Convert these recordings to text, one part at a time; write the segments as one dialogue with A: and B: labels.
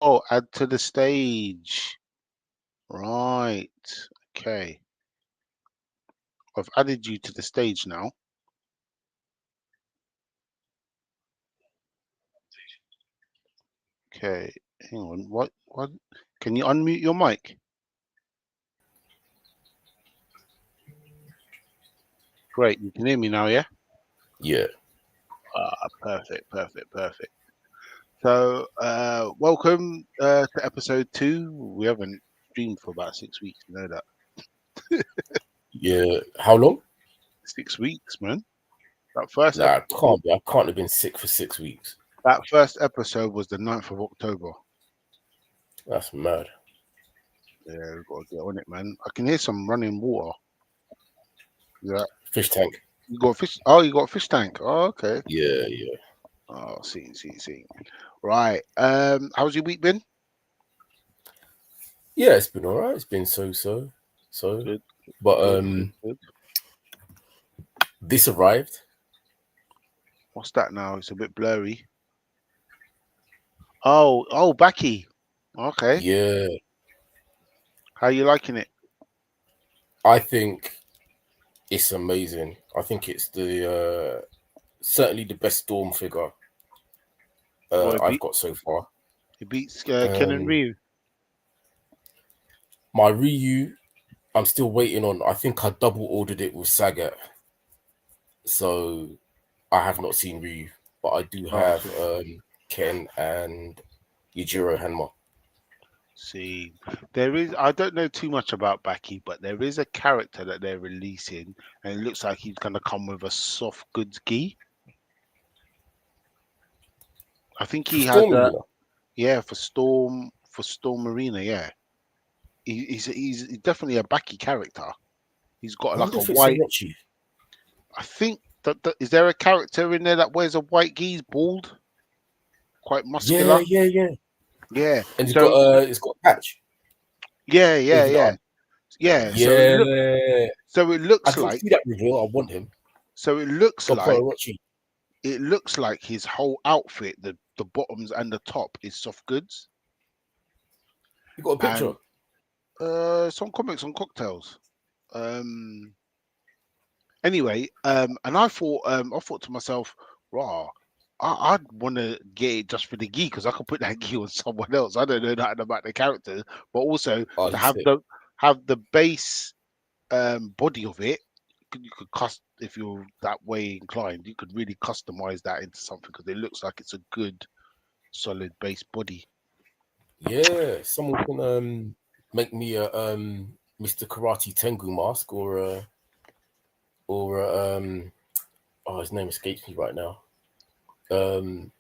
A: Oh, add to the stage. Right. Okay. I've added you to the stage now. Okay. Hang on. What? Can you unmute your mic? Great. You can hear me now, yeah?
B: Yeah.
A: Perfect. So, welcome to episode 2. We haven't streamed for about 6 weeks. You know that.
B: Yeah. How long?
A: 6 weeks, man. That first
B: Nah,
A: episode.
B: can't be. I can't have been sick for 6 weeks.
A: That first episode was the 9th of October.
B: That's mad.
A: Yeah, we've got to get on it, man. I can hear some running water. Yeah.
B: Fish tank.
A: You got fish. Oh, you got a fish tank. Oh, okay.
B: Yeah, yeah.
A: Oh, see. Right. How's your week been?
B: Yeah, it's been alright. It's been so.
A: Good.
B: But
A: Good.
B: this arrived.
A: What's that now? It's a bit blurry. Oh, Becky. Okay.
B: Yeah.
A: How you liking it?
B: I think it's amazing. I think it's the certainly the best Storm figure
A: Oh, it,
B: I've
A: beat,
B: got so far.
A: it beats Ken and
B: Um
A: Ryu.
B: my Ryu, I'm still waiting on. I think I double ordered it with Sagat. So I have not seen Ryu, but I do
A: Oh,
B: have Ken and Yujiro Hanma.
A: see, there is. I don't know too much about Becky, but there is a character that they're releasing, and it looks like he's gonna come with a soft goods gi. I think
B: For
A: he has
B: Storm
A: a
B: Arena,
A: yeah for Storm Arena. Yeah, he's definitely a Becky character. He's
B: I
A: got like
B: wonder
A: a
B: if it's
A: white.
B: Orochi.
A: I think that is there a character in there that wears a white gi, he's bald, quite muscular.
B: Yeah.
A: Yeah.
B: And
A: So
B: it's got a patch.
A: yeah,
B: Or
A: yeah,
B: have you
A: yeah,
B: not?
A: yeah.
B: Yeah.
A: So it
B: I
A: looks
B: can
A: like
B: see that reveal. I want him.
A: so it looks
B: Go put
A: like
B: Orochi.
A: it looks like his whole outfit, the bottoms and the top is soft goods,
B: You got a picture?
A: and some comics on cocktails. Um. Anyway, and I thought to myself, raw. I'd want to get it just for the gi because I could put that gi on someone else. I don't know nothing about the character, but also
B: Oh,
A: to
B: he's sick.
A: have the base body of it. You could cust if you're that way inclined. You could really customize that into something because it looks like it's a good, solid base body.
B: Yeah. Someone can make me a Mr. Karate Tengu mask or oh, his name escapes me right now. Um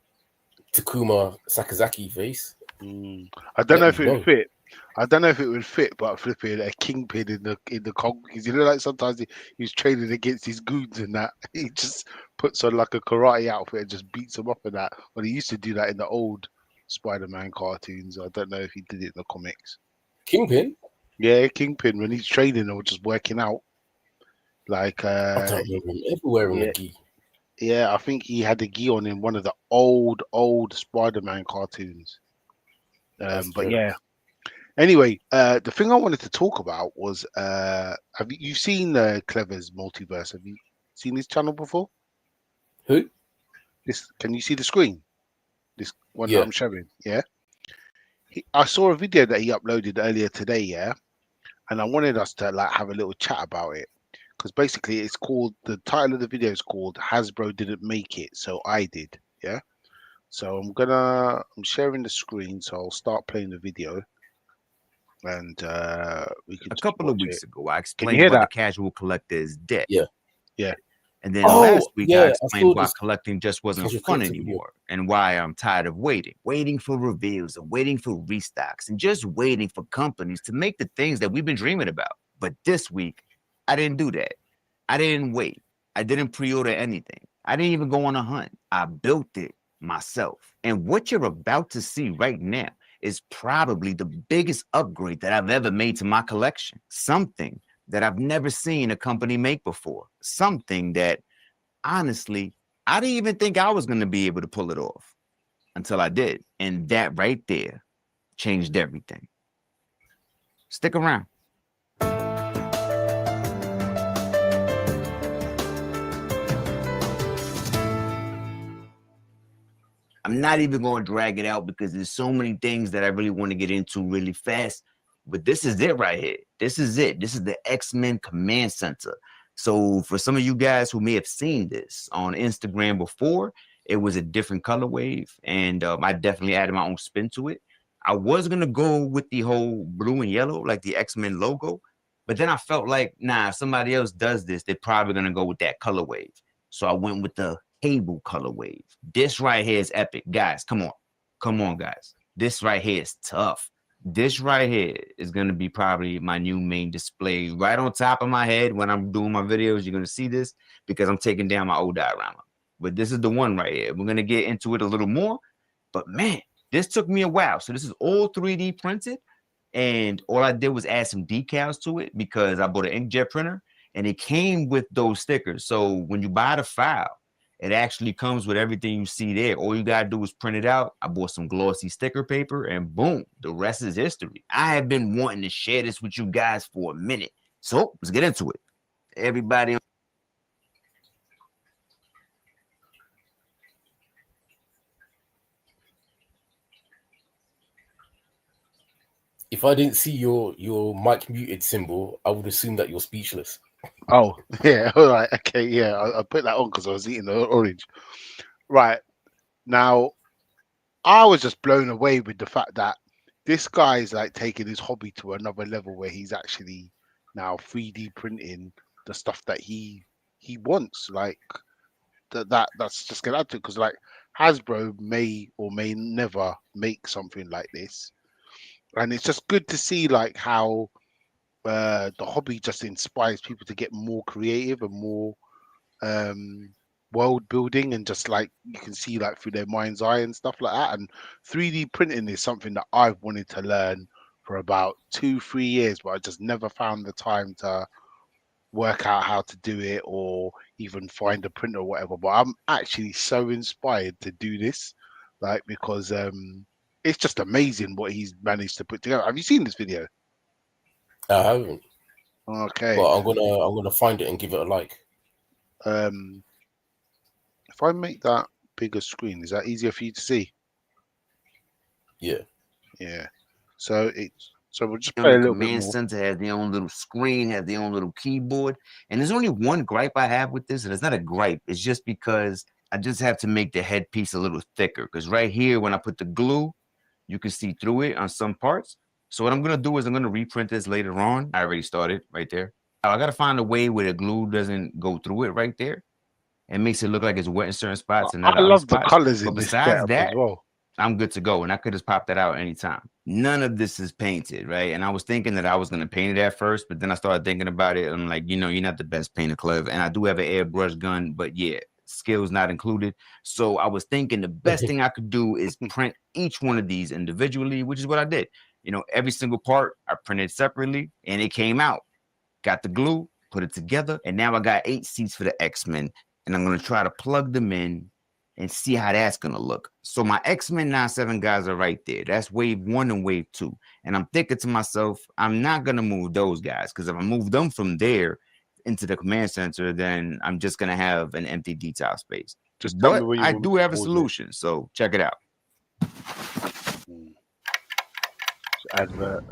B: Takuma Sakazaki face.
A: Mm. I don't
B: Let
A: know
B: me
A: if it would
B: know.
A: fit. I don't know if it would fit, but flipping a kingpin in the Kong because you know like sometimes he's training against his goons and that he just puts on like a karate outfit and just beats them up in that. But he used to do that in the old Spider-Man cartoons. I don't know if he did it in the comics.
B: Kingpin?
A: Yeah, Kingpin when he's training or just working out. Like
B: I don't remember him ever wearing a
A: yeah,
B: gi.
A: yeah, I think he had the gi on in one of the old Spider-Man cartoons.
B: That's
A: But yeah.
B: jokes.
A: Anyway, the thing I wanted to talk about was have you seen Clever's multiverse? Have you seen this channel before?
B: Who?
A: This can you see the screen? This one that
B: Yeah.
A: I'm showing, yeah. I saw a video that he uploaded earlier today, yeah, and I wanted us to like have a little chat about it because basically it's called the title of the video is called Hasbro didn't make it, so I did, yeah. So I'm sharing the screen, so I'll start playing the video and we could
C: A
A: just
C: couple of
A: watch it.
C: weeks ago, I
A: Can you
C: explained
A: hear
C: why the
A: that?
C: casual collector is dead.
B: Yeah.
A: Yeah.
C: And then
B: Oh,
C: last week, I
B: yeah. I
C: explained
B: saw
C: why
B: this
C: collecting just wasn't
B: casual
C: fun
B: collector video.
C: anymore and why I'm tired of waiting for reveals and waiting for restocks and just waiting for companies to make the things that we've been dreaming about. But this week, I didn't do that. I didn't wait. I didn't pre-order anything. I didn't even go on a hunt. I built it myself. And what you're about to see right now is probably the biggest upgrade that I've ever made to my collection. Something that I've never seen a company make before. Something that, honestly, I didn't even think I was going to be able to pull it off until I did. And that right there changed everything. Stick around. I'm not even going to drag it out because there's so many things that I really want to get into really fast. But this is it right here. This is it. This is the X-Men Command Center. So for some of you guys who may have seen this on Instagram before, it was a different color wave, and I definitely added my own spin to it. I was going to go with the whole blue and yellow, like the X-Men logo, but then I felt like, nah, if somebody else does this, they're probably going to go with that color wave. So I went with the cable color wave. This right here is epic. Guys, come on. Come on, guys. This right here is tough. This right here is going to be probably my new main display right on top of my head when I'm doing my videos. You're going to see this because I'm taking down my old diorama. But this is the one right here. We're going to get into it a little more. But man, this took me a while. So this is all 3D printed. And all I did was add some decals to it because I bought an inkjet printer and it came with those stickers. So when you buy the file, it actually comes with everything you see there. All you got to do is print it out. I bought some glossy sticker paper and boom, the rest is history. I have been wanting to share this with you guys for a minute. So let's get into it. Everybody.
B: If I didn't see your mic muted symbol, I would assume that you're speechless.
A: Oh, yeah. All right. Okay. Yeah. I put that on because I was eating the orange. Right. Now, I was just blown away with the fact that this guy is like taking his hobby to another level where he's actually now 3D printing the stuff that he wants. Like that's just gonna add to it because like Hasbro may or may never make something like this, and it's just good to see like how the hobby just inspires people to get more creative and more world building, and just like you can see like through their mind's eye and stuff like that. And 3D printing is something that I've wanted to learn for about 2-3 years, but I just never found the time to work out how to do it or even find a printer or whatever. But I'm actually so inspired to do this, like because it's just amazing what he's managed to put together. Have you seen this video?
B: I haven't.
A: Okay.
B: But I'm gonna find it and give it a like.
A: If I make that bigger screen, is that easier for you to see?
B: Yeah.
A: Yeah. So we'll just
C: The
A: play a little bit
C: Command
A: more.
C: Center has their own little screen, has their own little keyboard. And there's only one gripe I have with this, and it's not a gripe. It's just because I just have to make the headpiece a little thicker. Because right here, when I put the glue, you can see through it on some parts. So what I'm going to do is I'm going to reprint this later on. I already started right there. I got to find a way where the glue doesn't go through it right there. It makes it look like it's wet in certain spots and not
A: I
C: other
A: love the
C: spots.
A: colors
C: But
A: in this
C: besides
A: setup as
C: that,
A: well.
C: I'm good to go. And I could just pop that out anytime. None of this is painted, right? And I was thinking that I was going to paint it at first, but then I started thinking about it. I'm like, you're not the best painter, Cleva. And I do have an airbrush gun, but yeah, skills not included. So I was thinking the best thing I could do is print each one of these individually, which is what I did. Every single part I printed separately and it came out. Got the glue, put it together, and now I got 8 seats for the X-Men. And I'm going to try to plug them in and see how that's going to look. So my X-Men 97 guys are right there. That's wave 1 and wave 2. And I'm thinking to myself, I'm not going to move those guys because if I move them from there into the command center, then I'm just going to have an empty detail space. But I do have a solution. So check it out.
A: Advert.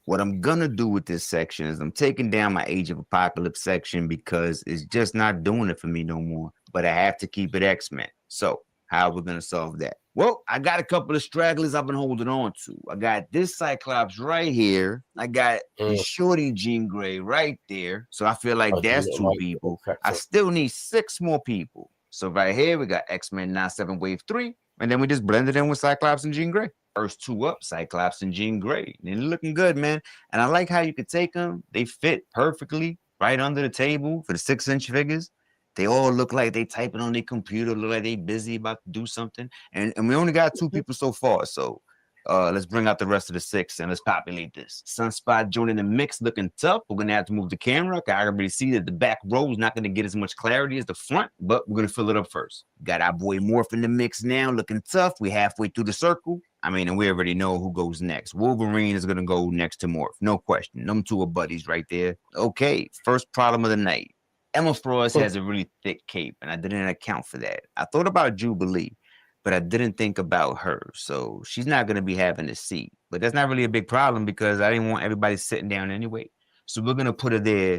C: What I'm going to do with this section is I'm taking down my Age of Apocalypse section because it's just not doing it for me no more. But I have to keep it X-Men. So how are we going to solve that? Well, I got a couple of stragglers I've been holding on to. I got this Cyclops right here. I got the shorty Jean Grey right there. So I feel like that's 2 people. I still need 6 more people. So right here, we got X-Men 97 Wave 3. And then we just blended in with Cyclops and Jean Grey. First 2 up, Cyclops and Jean Grey. And they're looking good, man. And I like how you could take them. They fit perfectly right under the table for the 6-inch figures. They all look like they typing on their computer, look like they busy about to do something. And we only got 2 people so far. So Let's bring out the rest of the six and let's populate this. Sunspot joining the mix, looking tough. We're gonna have to move the camera. I can already see that the back row is not gonna get as much clarity as the front, but we're gonna fill it up first. Got our boy Morph in the mix now, looking tough. We halfway through the circle. I mean, and we already know who goes next. Wolverine is gonna go next to Morph, no question. Them two are buddies right there. Okay, first problem of the night. Emma Frost has a really thick cape, and I didn't account for that. I thought about Jubilee, but I didn't think about her. So she's not going to be having a seat. But that's not really a big problem because I didn't want everybody sitting down anyway. So we're going to put her there,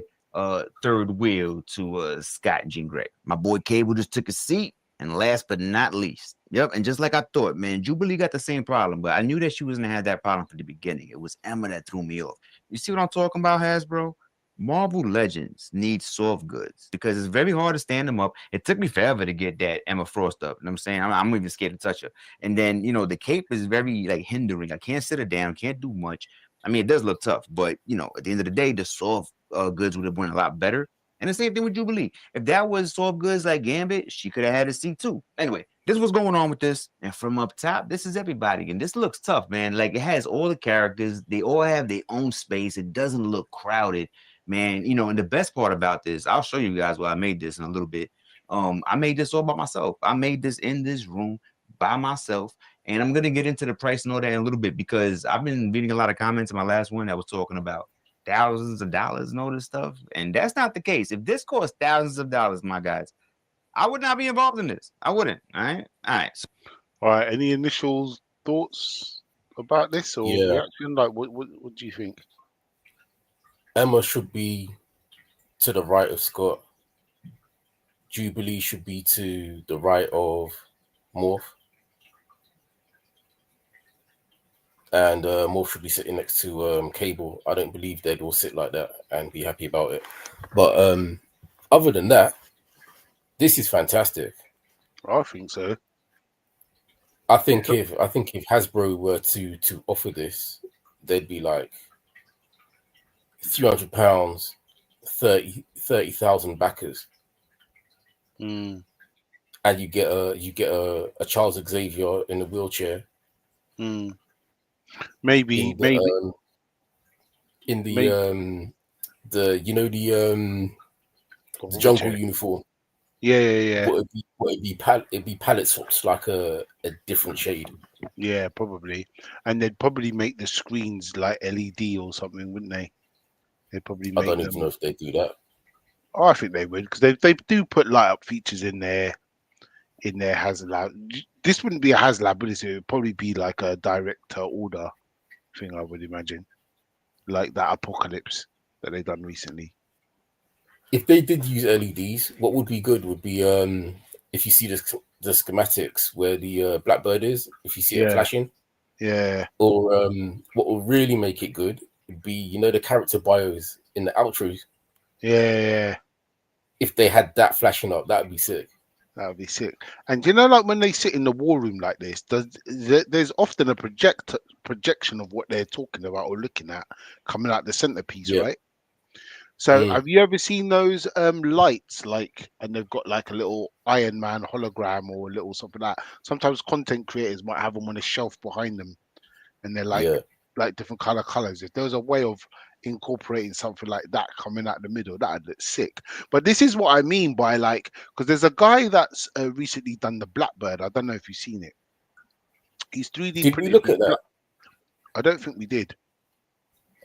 C: third wheel to Scott and Jean Grey. My boy Cable just took a seat. And last but not least, yep, and just like I thought, man, Jubilee got the same problem, but I knew that she was going to have that problem from the beginning. It was Emma that threw me off. You see what I'm talking about, Hasbro? Marvel Legends needs soft goods because it's very hard to stand them up. It took me forever to get that Emma Frost up. You know what I'm saying? I'm even scared to touch her. And then, you know, the cape is very like hindering. I can't sit her down, can't do much. I mean, it does look tough, but you know, at the end of the day, the soft goods would have went a lot better. And the same thing with Jubilee. If that was soft goods like Gambit, she could have had a seat too. Anyway, this is what's going on with this. And from up top, this is everybody. And this looks tough, man. Like it has all the characters. They all have their own space. It doesn't look crowded. Man, you know, and the best part about this, I'll show you guys why I made this in a little bit. I made this all by myself. I made this in this room by myself. And I'm going to get into the price and all that in a little bit because I've been reading a lot of comments in my last one that was talking about thousands of dollars and all this stuff. And that's not the case. If this costs thousands of dollars, my guys, I would not be involved in this. I wouldn't. All right. All right. So,
A: All right. Any initial thoughts about this or
B: Yeah,
A: reaction? Like, what do you think?
B: Emma should be to the right of Scott. Jubilee should be to the right of Morph. And Morph should be sitting next to Cable. I don't believe they'd all sit like that and be happy about it. But other than that, this is fantastic.
A: I think so.
B: I think if Hasbro were to offer this, they'd be like £300, 30,000 backers,
A: Mm,
B: and you get a Charles Xavier in a wheelchair
A: mm. Maybe,
B: in
A: maybe,
B: the you know the jungle
A: wheelchair.
B: uniform,
A: Yeah.
B: but it'd be palette swaps like a different shade.
A: Yeah, probably. And they'd probably make the screens like LED or something, wouldn't they? They'd probably
B: I
A: make
B: don't even know
A: them.
B: if they do that.
A: Oh, I think they would because they do put light up features in their HasLab. This wouldn't be a HasLab, would it? It would probably be like a director order thing, I would imagine, like that Apocalypse that they done recently.
B: If they did use LEDs, what would be good would be if you see the schematics where the Blackbird is, if you see it
A: Yeah,
B: flashing,
A: yeah,
B: or what will really make it good would be, you know, the character bios in the outros.
A: yeah.
B: If they had that flashing up, that would be sick.
A: That would be sick. And you know, like when they sit in the war room like this, there's often a projection of what they're talking about or looking at coming out the centerpiece,
B: Yeah.
A: right? So
B: Mm.
A: have you ever seen those lights like and they've got like a little Iron Man hologram or a little something like that? Sometimes content creators might have them on a shelf behind them and they're
B: Yeah.
A: like different colors. If there was a way of incorporating something like that coming out the middle, that'd look sick. But this is what I mean by like because there's a guy that's recently done the Blackbird. I don't know if you've seen it. He's 3D
B: Did we
A: printed
B: look at that?
A: I don't think we did.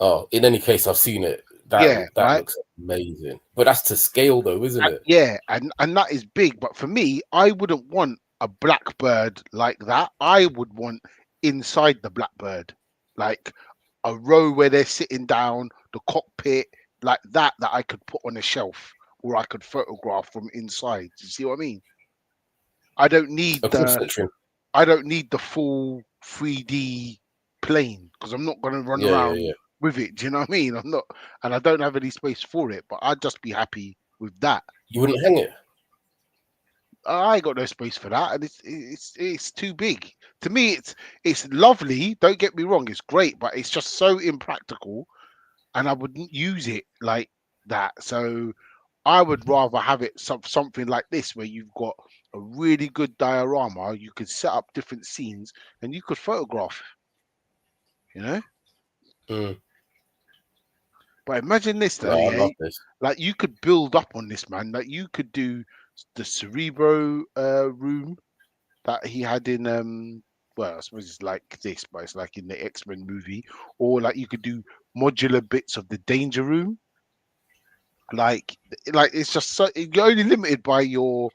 B: Oh, in any case, I've seen it.
A: Yeah,
B: That
A: right.
B: looks amazing. But that's to scale, though, isn't it?
A: Yeah, and that is big. But for me, I wouldn't want a Blackbird like that. I would want inside the Blackbird, like a row where they're sitting down, the cockpit, like that I could put on a shelf or I could photograph from inside. Do you see what I mean? I don't need
B: A cross section.
A: the full 3D plane because I'm not gonna run
B: Yeah,
A: around
B: yeah.
A: with it. Do you know what I mean? I'm not, and I don't have any space for it. But I'd just be happy with that.
B: You wouldn't hang it.
A: I ain't got no space for that, and it's too big. To me, it's lovely. Don't get me wrong, it's great, but it's just so impractical, and I wouldn't use it like that. So I would rather have it something like this, where you've got a really good diorama. You could set up different scenes, and you could photograph. You know.
B: Mm.
A: But imagine this
B: No,
A: though,
B: I
A: yeah.
B: love this.
A: Like you could build up on this, man. Like you could do the Cerebro room that he had in well, I suppose it's like this, but it's like in the X-Men movie, or like you could do modular bits of the Danger Room. Like it's just so you're only limited by your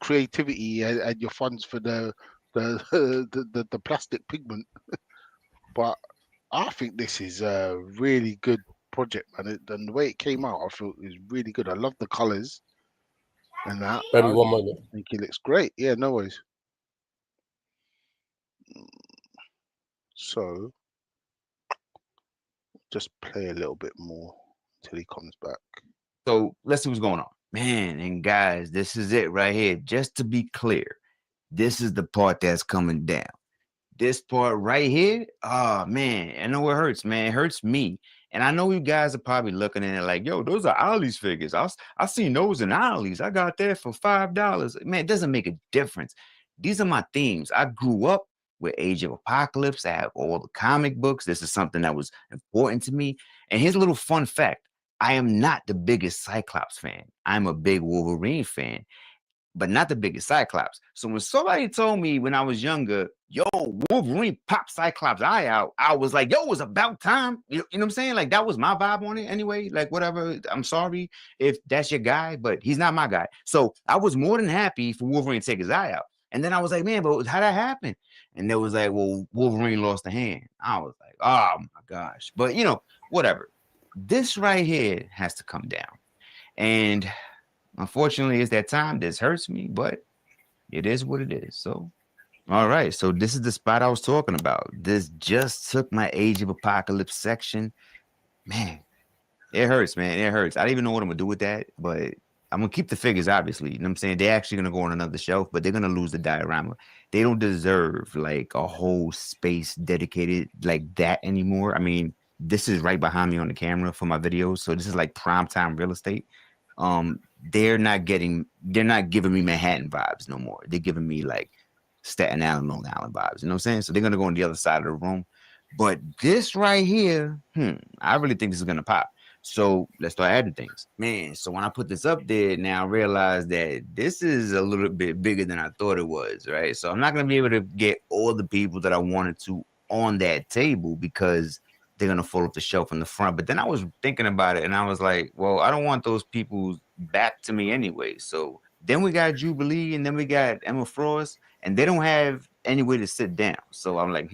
A: creativity and your funds for the the plastic pigment. But I think this is a really good project, man. And the way it came out, I feel is really good. I love the colors and that.
B: Maybe
A: I
B: one moment.
A: think it looks great. Yeah, no worries. So just play a little bit more till he comes back.
C: So let's see what's going on. Man, and guys, this is it right here. Just to be clear, this is the part that's coming down. This part right here, oh man, I know it hurts, man. It hurts me. And I know you guys are probably looking at it like, yo, those are Ollie's figures. I seen those in Ollie's. I got that for $5. Man, it doesn't make a difference. These are my themes. I grew up with Age of Apocalypse. I have all the comic books. This is something that was important to me. And here's a little fun fact. I am not the biggest Cyclops fan. I'm a big Wolverine fan, but not the biggest Cyclops. So when somebody told me when I was younger, yo, Wolverine popped Cyclops' eye out, I was like, yo, it's about time. You know what I'm saying? Like, that was my vibe on it anyway. Like, whatever. I'm sorry if that's your guy, but he's not my guy. So I was more than happy for Wolverine to take his eye out. And then I was like, man, but how'd that happen? And they was like, well, Wolverine lost a hand. I was like, oh my gosh. But, whatever. This right here has to come down. And unfortunately, it's that time. This hurts me, but it is what it is. So, all right. So this is the spot I was talking about. This just took my Age of Apocalypse section. Man, it hurts, man. It hurts. I don't even know what I'm going to do with that, but I'm going to keep the figures, obviously. You know what I'm saying? They're actually going to go on another shelf, but they're going to lose the diorama. They don't deserve like a whole space dedicated like that anymore. I mean, this is right behind me on the camera for my videos. So this is like primetime real estate. They're not giving me Manhattan vibes no more. They're giving me like Staten Island, Long Island vibes. You know what I'm saying? So they're gonna go on the other side of the room. But this right here, I really think this is gonna pop. So let's start adding things, man. So when I put this up there, now I realize that this is a little bit bigger than I thought it was, right? So I'm not gonna be able to get all the people that I wanted to on that table because they're gonna fall off the shelf in the front. But then I was thinking about it and I was like, well, I don't want those people back to me anyway. So then we got Jubilee and then we got Emma Frost, and they don't have any way to sit down. So I'm like,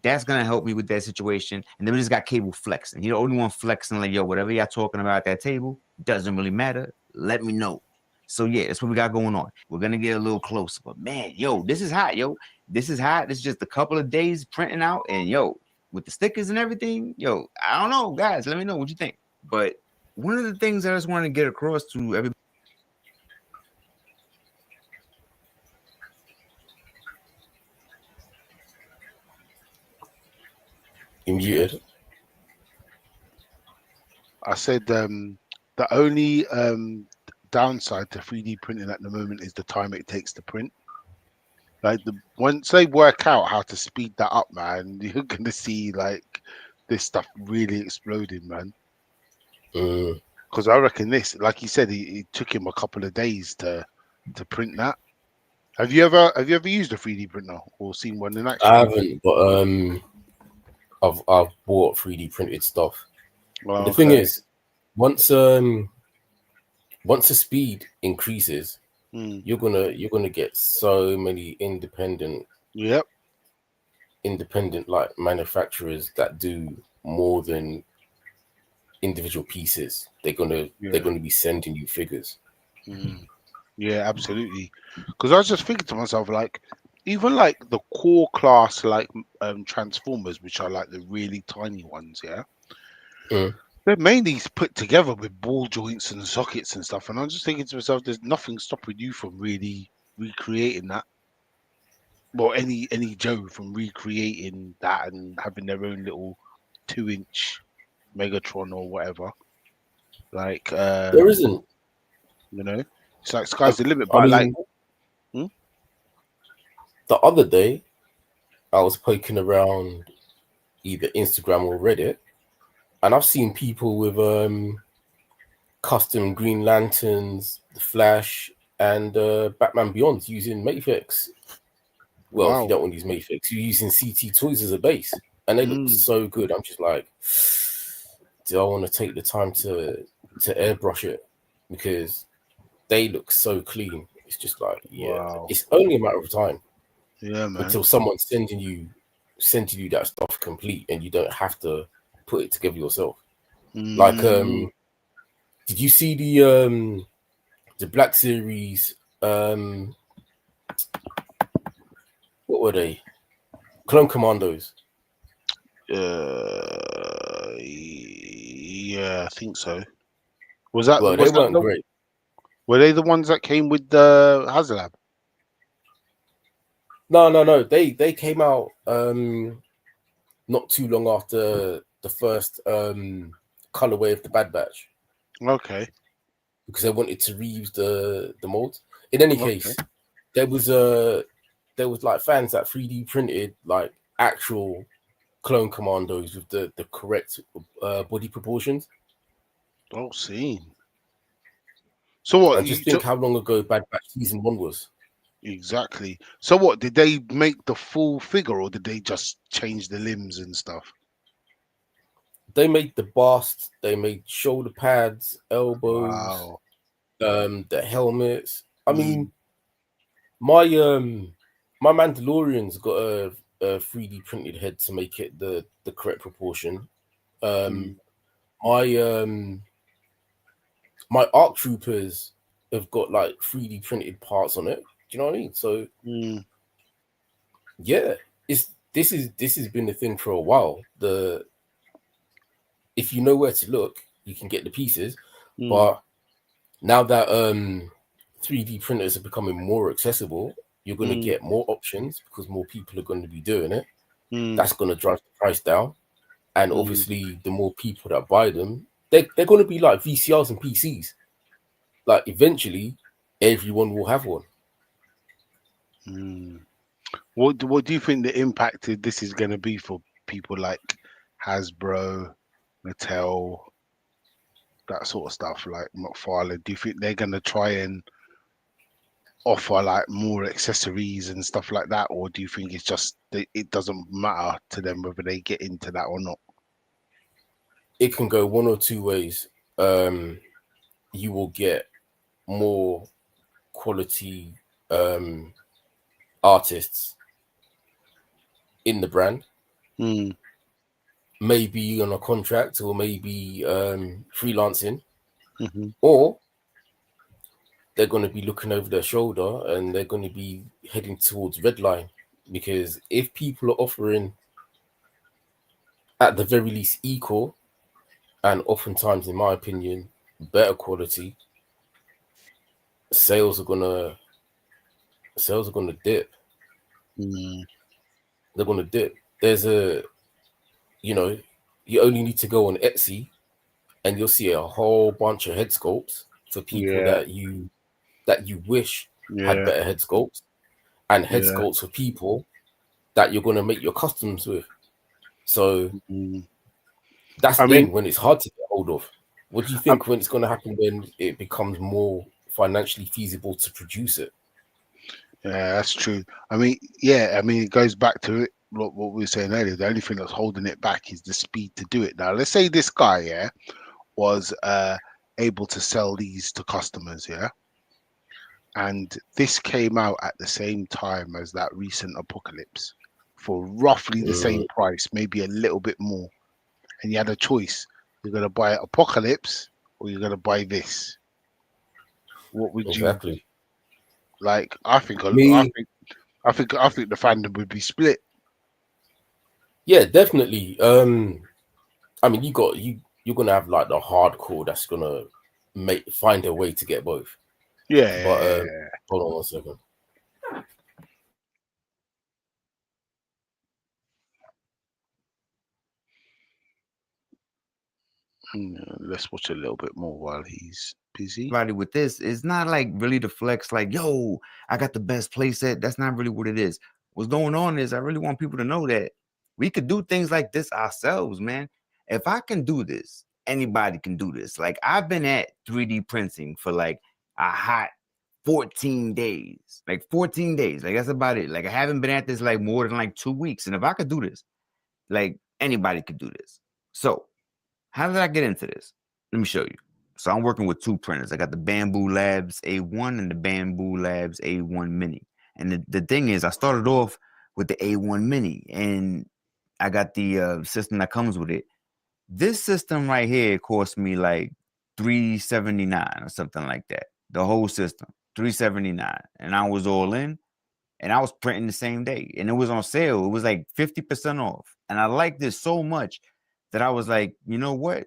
C: that's gonna help me with that situation. And then we just got Cable flexing. He's the only one flexing, like, yo, whatever y'all talking about at that table doesn't really matter. Let me know. So yeah, that's what we got going on. We're gonna get a little closer. But man, yo, this is hot, yo. This is hot. This is just a couple of days printing out, and yo, with the stickers and everything, yo, I don't know, guys. Let me know what you think. But one of the things I just want to get across to everybody.
B: You muted.
A: I said the only downside to 3D printing at the moment is the time it takes to print. Like once they work out how to speed that up, man, you're gonna see like this stuff really exploding, man. Because I reckon this, like you said, it took him a couple of days to print that. Have you ever used a 3D printer or seen one in action?
B: I haven't, but I've bought 3D printed stuff.
A: Well,
B: the thing is, once the speed increases, you're gonna get so many independent like manufacturers that do more than individual pieces. They're gonna be sending you figures.
A: Yeah, absolutely. Because I was just thinking to myself, like, even like the core class, like Transformers, which are like the really tiny ones, yeah, they're mainly put together with ball joints and sockets and stuff. And I'm just thinking to myself, there's nothing stopping you from really recreating that. Well, any Joe from recreating that and having their own little 2-inch Megatron or whatever. Like,
B: there isn't.
A: You know, it's like sky's the limit.
B: I
A: But
B: mean, the other day, I was poking around either Instagram or Reddit, and I've seen people with custom Green Lanterns, the Flash, and Batman Beyond using Mayfix. Well, if you
A: Wow.
B: don't want to use Mayfix, you're using CT Toys as a base, and they look so good. I'm just like, do I want to take the time to airbrush it? Because they look so clean. It's just like, yeah,
A: Wow.
B: it's only a matter of time
A: Yeah, man.
B: until someone's sending you that stuff complete, and you don't have to put it together yourself. Like, did you see the Black Series? What were they? Clone Commandos.
A: Yeah, I think so. Was that
B: Well, they weren't great.
A: Were they the ones that came with the HasLab?
B: No. They came out not too long after the first colorway of the Bad Batch.
A: Okay.
B: Because they wanted to reuse the molds. In any case, there was like fans that 3D printed like actual clone commandos with the correct body proportions.
A: Oh, see. So what?
B: And just think how long ago Bad Batch season 1 was.
A: Exactly. So what? Did they make the full figure, or did they just change the limbs and stuff?
B: They made the bust. They made shoulder pads, elbows,
A: Wow.
B: the helmets. I mean, my Mandalorian's got a 3D printed head to make it the correct proportion. My ARC troopers have got like 3D printed parts on it. Do you know what I mean? So yeah, this has been the thing for a while. If you know where to look, you can get the pieces. But now that 3D printers are becoming more accessible, you're going to get more options because more people are going to be doing it. That's going to drive the price down. And obviously, the more people that buy them, they're going to be like VCRs and PCs. Like eventually, everyone will have one.
A: What do you think the impact of this is going to be for people like Hasbro, Mattel, that sort of stuff, like McFarlane? Do you think they're going to try and offer like more accessories and stuff like that, or do you think it's just it doesn't matter to them whether they get into that or not?
B: It can go one or two ways. You will get more quality artists in the brand, maybe on a contract or maybe freelancing, or they're going to be looking over their shoulder and they're going to be heading towards Redline, because if people are offering at the very least equal and oftentimes, in my opinion, better quality, sales are gonna dip. They're gonna dip. There's you only need to go on Etsy and you'll see a whole bunch of head sculpts for people that you wish had better head sculpts, and head sculpts for people that you're gonna make your customs with. So that's when it's hard to get hold of. What do you think when it's going to happen when it becomes more financially feasible to produce it?
A: Yeah, that's true. I mean, it goes back to it, what we were saying earlier. The only thing that's holding it back is the speed to do it. Now, let's say this guy, was able to sell these to customers, and this came out at the same time as that recent Apocalypse for roughly the same price, maybe a little bit more, and you had a choice: you're going to buy Apocalypse or you're going to buy this. What would you like? I think the fandom would be split.
B: Yeah, definitely. I mean, you're gonna have like the hardcore that's gonna find a way to get both.
A: Yeah.
B: But hold on 1 second.
A: Let's watch a little bit more while he's busy.
C: With this, it's not like really the flex, like, yo, I got the best playset. That's not really what it is. What's going on is I really want people to know that We could do things like this ourselves, man. If I can do this, anybody can do this. Like I've been at 3D printing for like a hot 14 days. Like 14 days. Like that's about it. Like I haven't been at this like more than like 2 weeks. And if I could do this, like anybody could do this. So how did I get into this? Let me show you. So I'm working with 2 printers. I got the Bamboo Labs A1 and the Bamboo Labs A1 Mini. And the thing is, I started off with the A1 Mini, and I got the system that comes with it. This system right here cost me like $379 or something like that. The whole system, $379, and I was all in. And I was printing the same day, and it was on sale. It was like 50% off, and I liked this so much that I was like, you know what?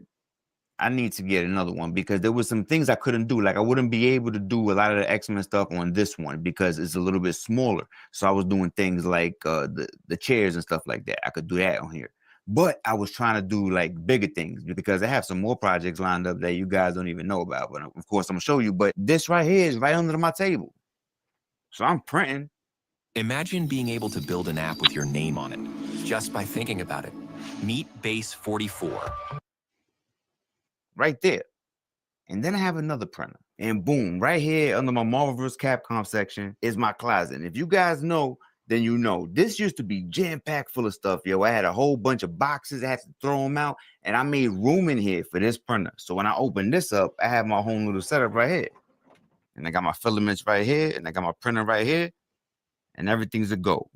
C: I need to get another one because there was some things I couldn't do. Like I wouldn't be able to do a lot of the X-Men stuff on this one because it's a little bit smaller. So I was doing things like the chairs and stuff like that. I could do that on here. But I was trying to do like bigger things because I have some more projects lined up that you guys don't even know about. But of course, I'm gonna show you. But this right here is right under my table. So I'm printing.
D: Imagine being able to build an app with your name on it just by thinking about it. Meet Base 44.
C: Right there. And then I have another printer. And boom, right here under my Marvel vs. Capcom section is my closet. And if you guys know, then you know. This used to be jam-packed full of stuff, yo. I had a whole bunch of boxes. I had to throw them out. And I made room in here for this printer. So when I open this up, I have my whole little setup right here. And I got my filaments right here. And I got my printer right here. And everything's a go.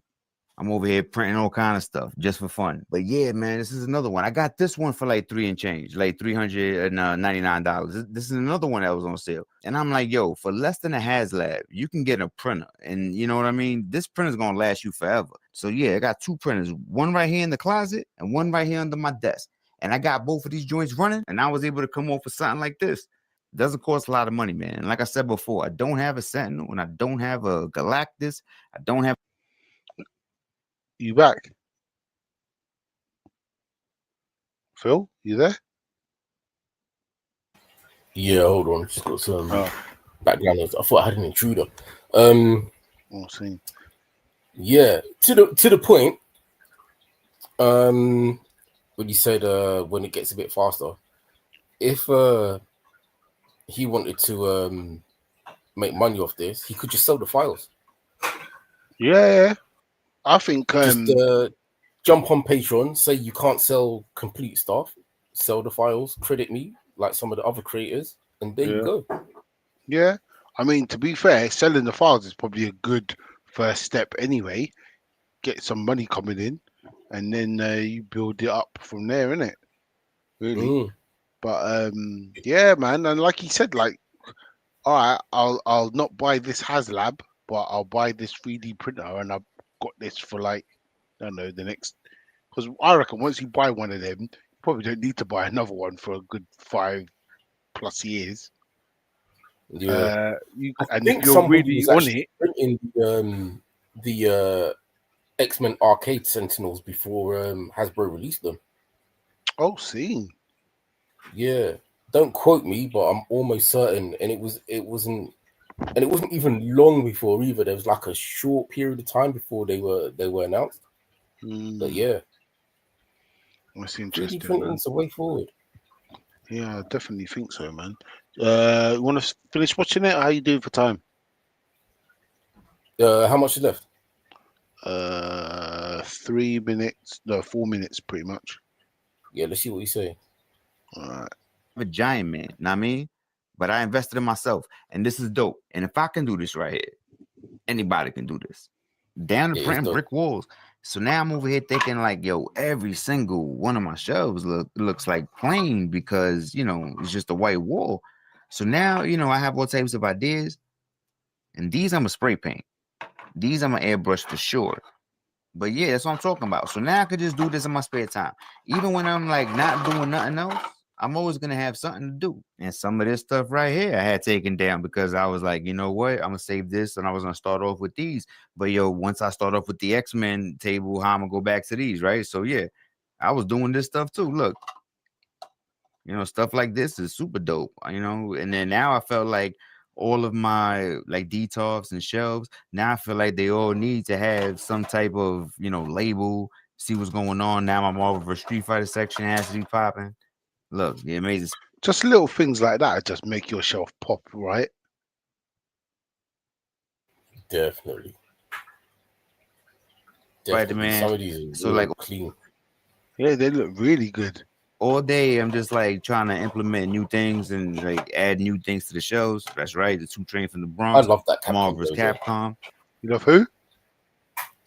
C: I'm over here printing all kind of stuff just for fun. But yeah, man, this is another one. I got this one for like $3 and change, like $399. This is another one that was on sale. And I'm like, yo, for less than a HasLab, you can get a printer. And you know what I mean? This printer's going to last you forever. So yeah, I got 2 printers, one right here in the closet and one right here under my desk. And I got both of these joints running, and I was able to come off with something like this. It doesn't cost a lot of money, man. And like I said before, I don't have a Sentinel and I don't have a Galactus. I don't have.
A: You back? Phil, you there?
B: Yeah, hold on. Just got some background noise. I thought I had an intruder.
A: See.
B: Yeah, to the point. When you said when it gets a bit faster, if he wanted to make money off this, he could just sell the files.
A: Yeah. I think
B: just jump on Patreon, say you can't sell complete stuff, sell the files, credit me like some of the other creators, and there you go.
A: Yeah, I mean, to be fair, selling the files is probably a good first step anyway. Get some money coming in, and then you build it up from there, innit? Really. But yeah, man, and like he said, like, all right, I'll not buy this HasLab, but I'll buy this 3D printer, and I've got this for like, I don't know, the next, because I reckon once you buy one of them, you probably don't need to buy another one for a good 5+ years.
B: Yeah,
A: and if you're really on it,
B: printing the X-Men arcade Sentinels before Hasbro released them.
A: Oh, see.
B: Yeah, don't quote me, but I'm almost certain, and it wasn't even long before either. There was like a short period of time before they were announced. But yeah,
A: that's interesting.
B: 3D printing's the way forward.
A: Yeah, I definitely think so, man. You want to finish watching it? How you doing for time?
B: How much is left?
A: 3 minutes. No, 4 minutes, pretty much.
B: Yeah, let's see what you say.
A: All right.
C: I'm a giant man, know what I mean? But I invested in myself, and this is dope. And if I can do this right here, anybody can do this. Down the printing brick walls. So now I'm over here thinking like, yo, every single one of my shelves looks like plain because, you know, it's just a white wall. So now, you know, I have all types of ideas. And these I'm a spray paint. These I'm an airbrush for sure. But yeah, that's what I'm talking about. So now I could just do this in my spare time. Even when I'm like not doing nothing else, I'm always going to have something to do. And some of this stuff right here I had taken down because I was like, you know what? I'm going to save this and I was going to start off with these. But yo, once I start off with the X-Men table, how I'm going to go back to these, right? So yeah, I was doing this stuff too. Look, you know, stuff like this is super dope, you know? And then now I felt like all of my like detox and shelves, now I feel like they all need to have some type of, you know, label see what's going on. Now my Marvel vs. Street Fighter section has to be popping. Look, the amazing
A: Just little things like that just make your shelf pop, right?
B: Definitely.
C: Spider-Man.
B: Some of these are
C: So
B: real
C: like
B: clean.
A: Yeah, they look really good.
C: all day I'm just like trying to implement new things and like add new things to the shows. That's right. The 2 Train from the
B: I
C: Bronx,
B: love that
C: Marvel
B: Capcom
C: vs.
B: logo.
C: Capcom.
A: You love who?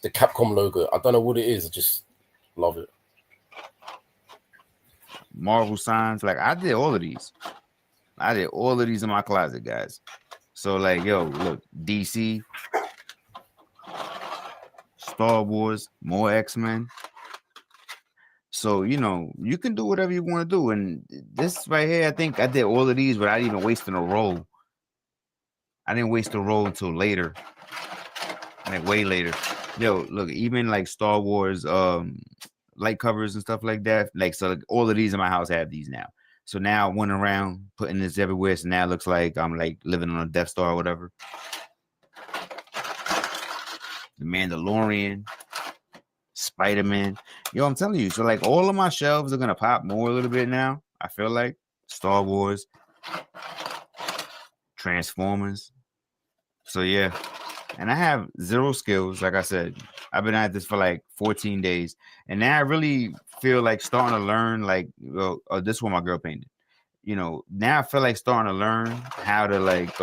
B: The Capcom logo. I don't know what it is. I just love it.
C: Marvel signs. Like I did all of these. I did all of these in my closet, guys. So like, yo, look, DC, Star Wars, more X-Men. So you know, you can do whatever you want to do. And this right here, I think I did all of these without even wasting a roll. I didn't waste a roll until later. Like way later. Yo, look, even like Star Wars light covers and stuff like that. Like so like, all of these in my house have these now. So now I went around putting this everywhere. So now it looks like I'm like living on a Death Star or whatever. The Mandalorian, Spider-Man. Yo, I'm telling you. So like all of my shelves are gonna pop more a little bit now. I feel like Star Wars, Transformers. So yeah. And I have 0 skills. Like I said, I've been at this for like 14 days. And now I really feel like starting to learn, like, well, this one my girl painted. You know, now I feel like starting to learn how to like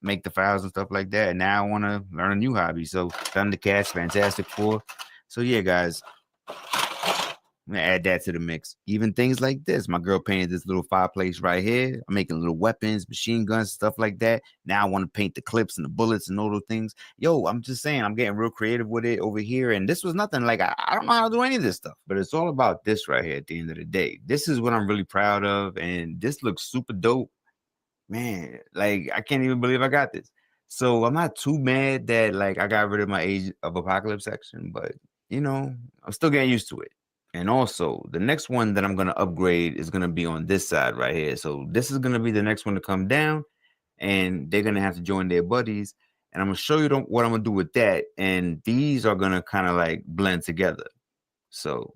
C: make the files and stuff like that. And now I want to learn a new hobby. So Thundercats, Fantastic Four. So yeah, guys, I'm gonna add that to the mix. Even things like this. My girl painted this little fireplace right here. I'm making little weapons, machine guns, stuff like that. Now I want to paint the clips and the bullets and all those things. Yo, I'm just saying, I'm getting real creative with it over here. And this was nothing like I don't know how to do any of this stuff, but it's all about this right here at the end of the day. This is what I'm really proud of, and this looks super dope. Man, like I can't even believe I got this. So I'm not too mad that like I got rid of my Age of Apocalypse section, but you know, I'm still getting used to it. And also, the next one that I'm going to upgrade is going to be on this side right here. So this is going to be the next one to come down, and they're going to have to join their buddies. And I'm going to show you what I'm going to do with that. And these are going to kind of like blend together. So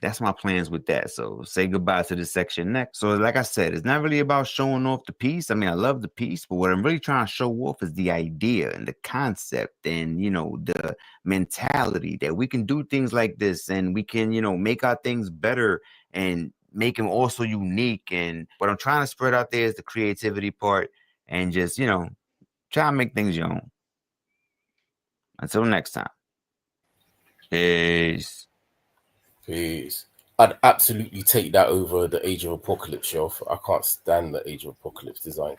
C: that's my plans with that. So say goodbye to this section next. So like I said, it's not really about showing off the piece. I mean, I love the piece, but what I'm really trying to show off is the idea and the concept and, you know, the mentality that we can do things like this and we can, you know, make our things better and make them also unique. And what I'm trying to spread out there is the creativity part and just, you know, try and make things your own. Until next time. Peace.
B: Peace. I'd absolutely take that over the Age of Apocalypse shelf. I can't stand the Age of Apocalypse designs.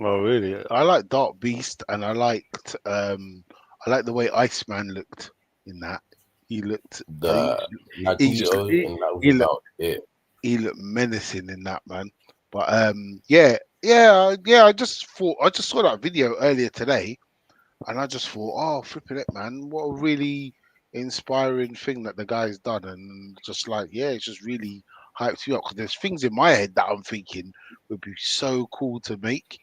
A: Oh, really? I like Dark Beast, and I liked the way Iceman looked in that. He looked
B: The
A: he,
B: Magneto,
A: he,
B: and that was
A: he looked
B: about it.
A: he looked menacing in that, man. But yeah. I just saw that video earlier today, and I just thought, oh, flipping it, man! What a really inspiring thing that the guy's done, and just like, yeah, it's just really hyped you up because there's things in my head that I'm thinking would be so cool to make.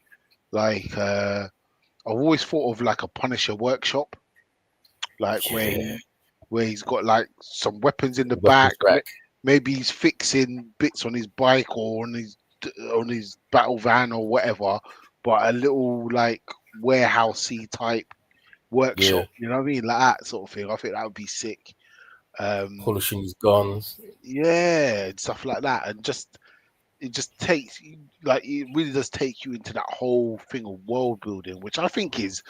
A: Like, I've always thought of like a Punisher workshop, like
B: Yeah.
A: where he's got like some weapons in the
B: Weapons
A: back.
B: rack.
A: Maybe he's fixing bits on his bike or on his battle van or whatever, but a little like warehousey type workshop.
B: Yeah.
A: You know what I mean? Like that sort of thing. I think that would be sick.
B: Polishing his guns.
A: Yeah, and stuff like that, and it just takes like it really does take you into that whole thing of world building, which I think is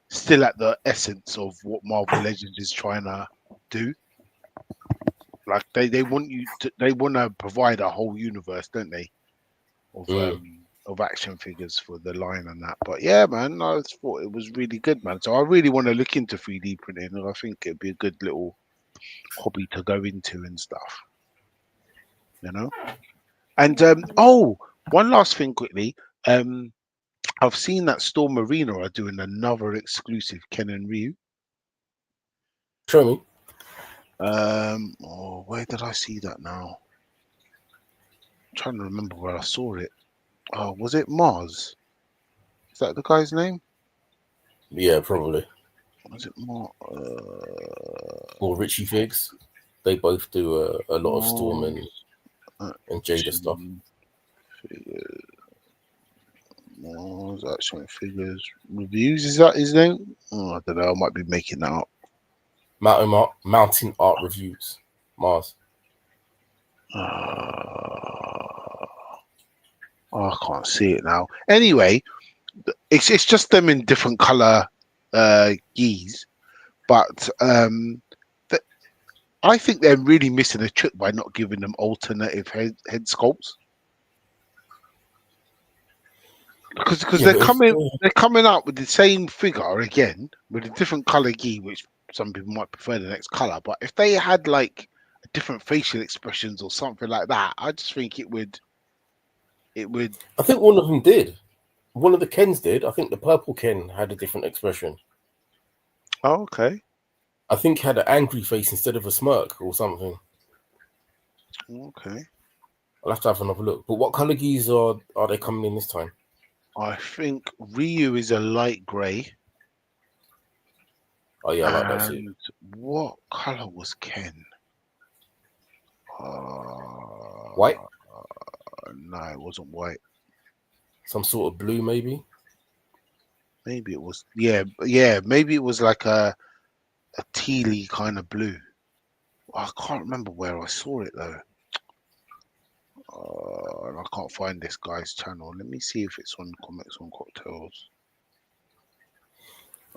A: still at the essence of what Marvel Legends is trying to do. Like they want they want to provide a whole universe, don't they? Of action figures for the line and that. But yeah, man, I just thought it was really good, man. So I really want to look into 3D printing, and I think it'd be a good little hobby to go into and stuff. You know. And one last thing quickly. I've seen that Storm Arena are doing another exclusive Ken and Ryu.
B: Show me.
A: Where did I see that now? I'm trying to remember where I saw it. Oh, was it Mars? Is that the guy's name?
B: Yeah, probably.
A: Was it more?
B: Or Richie Figs. They both do a lot of Storm and Jada stuff.
A: Figures. Mars action figures reviews. Is that his name? Oh, I don't know. I might be making that up.
B: Mountain Art Reviews. Mars.
A: I can't see it now. Anyway, it's just them in different color geese, but I think they're really missing a trick by not giving them alternative head sculpts. Because
B: Yeah,
A: they're coming out with the same figure again with a different color gi, which some people might prefer the next color. But if they had like different facial expressions or something like that, I just think it would.
B: I think one of them did. One of the Kens did. I think the purple Ken had a different expression.
A: Oh, okay.
B: I think he had an angry face instead of a smirk or something.
A: Okay.
B: I'll have to have another look. But what color geese are they coming in this time?
A: I think Ryu is a light grey.
B: Oh yeah, I like that too.
A: And what color was Ken?
B: White?
A: No, it wasn't white.
B: Some sort of blue, maybe.
A: Maybe it was. Yeah. Maybe it was like a tealy kind of blue. I can't remember where I saw it though. And I can't find this guy's channel. Let me see if it's on Comics on Cocktails.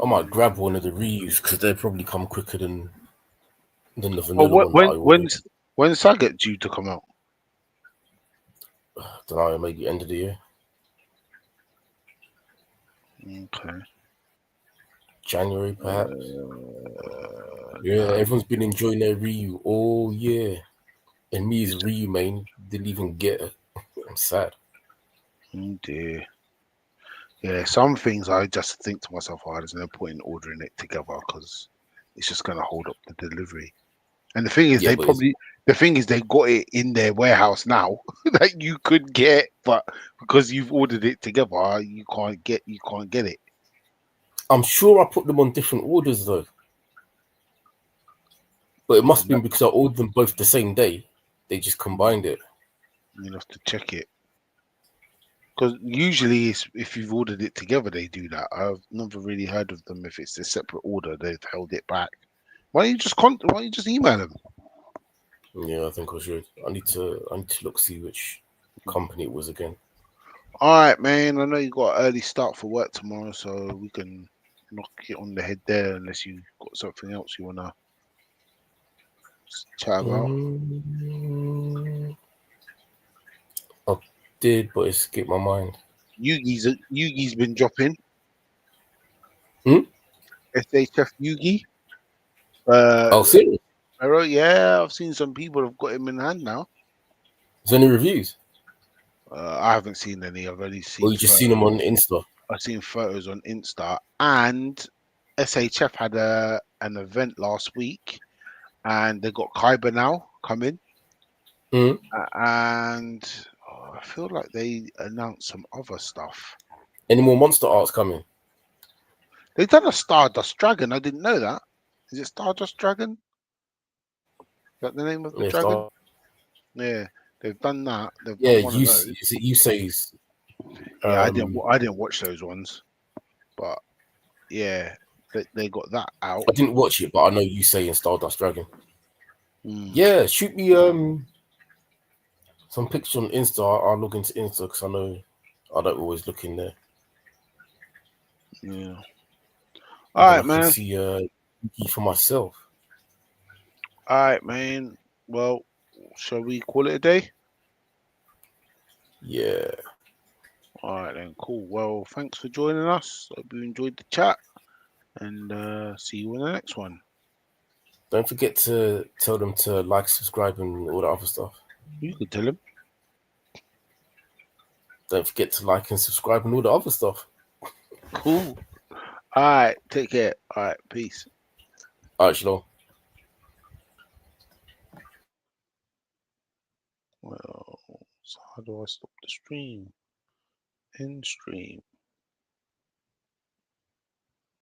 B: I might grab one of the reuse because they probably come quicker than the
A: Oh,
B: vanilla one that I ordered.
A: when's Saget due to come out?
B: I don't know, maybe end of the year.
A: Okay.
B: January, perhaps. Yeah, everyone's been enjoying their Ryu all year. And me as Ryu main didn't even get it. I'm sad.
A: Oh dear. Yeah, some things I just think to myself, oh, there's no point in ordering it together because it's just going to hold up the delivery. And the thing is,
B: Yeah,
A: they got it in their warehouse now that you could get, but because you've ordered it together, you can't get it.
B: I'm sure I put them on different orders though. But it must have been because I ordered them both the same day. They just combined it.
A: You'll have to check it. Because usually, if you've ordered it together, they do that. I've never really heard of them if it's a separate order. They've held it back. Why don't you just email them?
B: Yeah, I think I should. I need to look see which company it was again.
A: All right, man. I know you got an early start for work tomorrow, so we can knock it on the head there. Unless you got something else you wanna chat about.
B: I did, but it skipped my mind.
A: Yugi's been dropping. SHF Yugi.
B: Oh, serious?
A: Yeah, I've seen some people have got him in hand now.
B: Is there any reviews?
A: I haven't seen any. I've only seen.
B: Or you just seen them on Insta?
A: I've seen photos on Insta, and SHF had an event last week, and they got Kaiba now coming, and I feel like they announced some other stuff.
B: Any more monster arts coming?
A: They've done a Stardust Dragon. I didn't know that. Is it Stardust Dragon? Is that the name of the dragon? Yeah, they've done that. They've done one of those.
B: Is it Yusei's?
A: Yeah, I didn't watch those ones, but yeah, they got that out.
B: I didn't watch it, but I know Yusei and Stardust Dragon. Yeah, shoot me some pictures on Insta. I'll look into Insta because I know I don't always look in there.
A: Yeah. All right, man.
B: See for myself.
A: All right, man. Well, shall we call it a day?
B: Yeah.
A: All right, then. Cool. Well, thanks for joining us. Hope you enjoyed the chat, and see you in the next one.
B: Don't forget to tell them to like, subscribe, and all that other stuff.
A: You could tell them.
B: Don't forget to like and subscribe and all the other stuff.
A: Cool. All right. Take care. All right. Peace.
B: All right, Shalom.
A: Well, so how do I stop the stream? End stream.